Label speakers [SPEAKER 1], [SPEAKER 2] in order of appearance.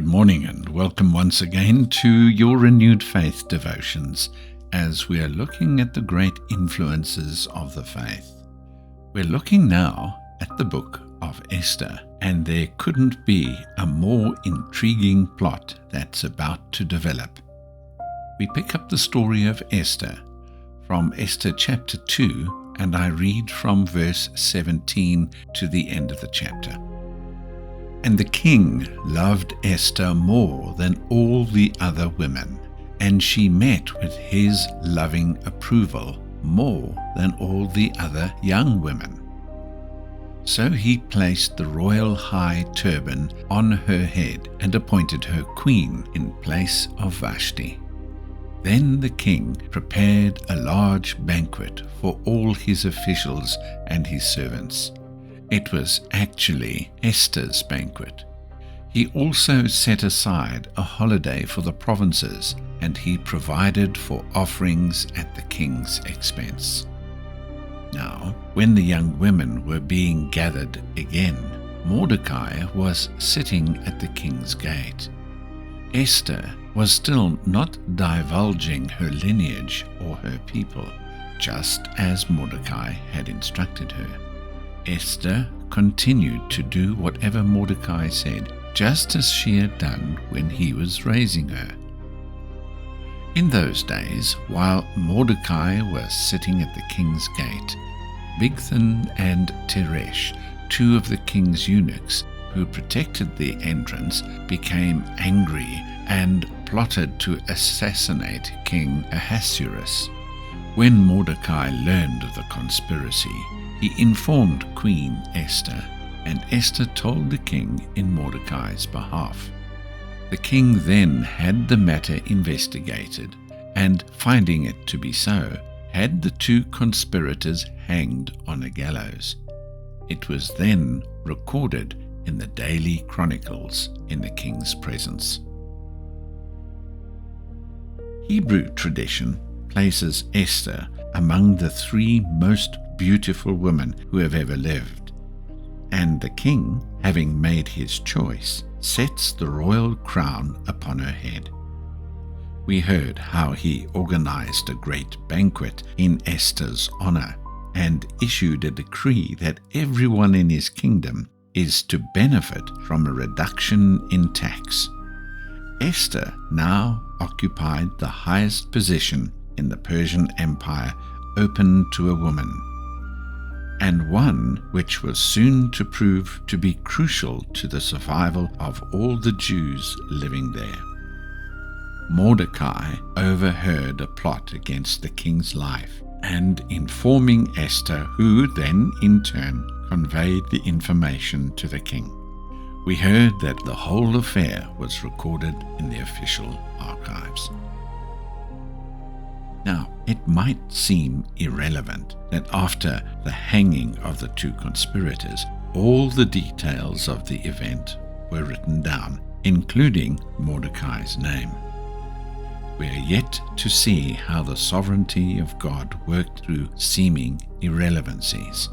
[SPEAKER 1] Good morning and welcome once again to your Renewed Faith devotions as we are looking at the great influences of the faith. We're looking now at the book of Esther, and there couldn't be a more intriguing plot that's about to develop. We pick up the story of Esther from Esther chapter 2, and I read from verse 17 to the end of the chapter. And the king loved Esther more than all the other women, and she met with his loving approval more than all the other young women. So he placed the royal high turban on her head and appointed her queen in place of Vashti. Then the king prepared a large banquet for all his officials and his servants. It was actually Esther's banquet. He also set aside a holiday for the provinces, and he provided for offerings at the king's expense. Now, when the young women were being gathered again, Mordecai was sitting at the king's gate. Esther was still not divulging her lineage or her people, just as Mordecai had instructed her. Esther continued to do whatever Mordecai said, just as she had done when he was raising her. In those days, while Mordecai was sitting at the king's gate, Bigthan and Teresh, two of the king's eunuchs who protected the entrance, became angry and plotted to assassinate King Ahasuerus. When Mordecai learned of the conspiracy, he informed Queen Esther, and Esther told the king in Mordecai's behalf. The king then had the matter investigated, and finding it to be so, had the two conspirators hanged on a gallows. It was then recorded in the daily chronicles in the king's presence. Hebrew tradition places Esther among the three most beautiful women who have ever lived, and the king, having made his choice, sets the royal crown upon her head. We heard how he organized a great banquet in Esther's honor and issued a decree that everyone in his kingdom is to benefit from a reduction in tax. Esther now occupied the highest position in the Persian Empire open to a woman, and one which was soon to prove to be crucial to the survival of all the Jews living there. Mordecai overheard a plot against the king's life, and informing Esther, who then in turn conveyed the information to the king. We heard that the whole affair was recorded in the official archives. Now, it might seem irrelevant that after the hanging of the two conspirators, all the details of the event were written down, including Mordecai's name. We are yet to see how the sovereignty of God worked through seeming irrelevancies.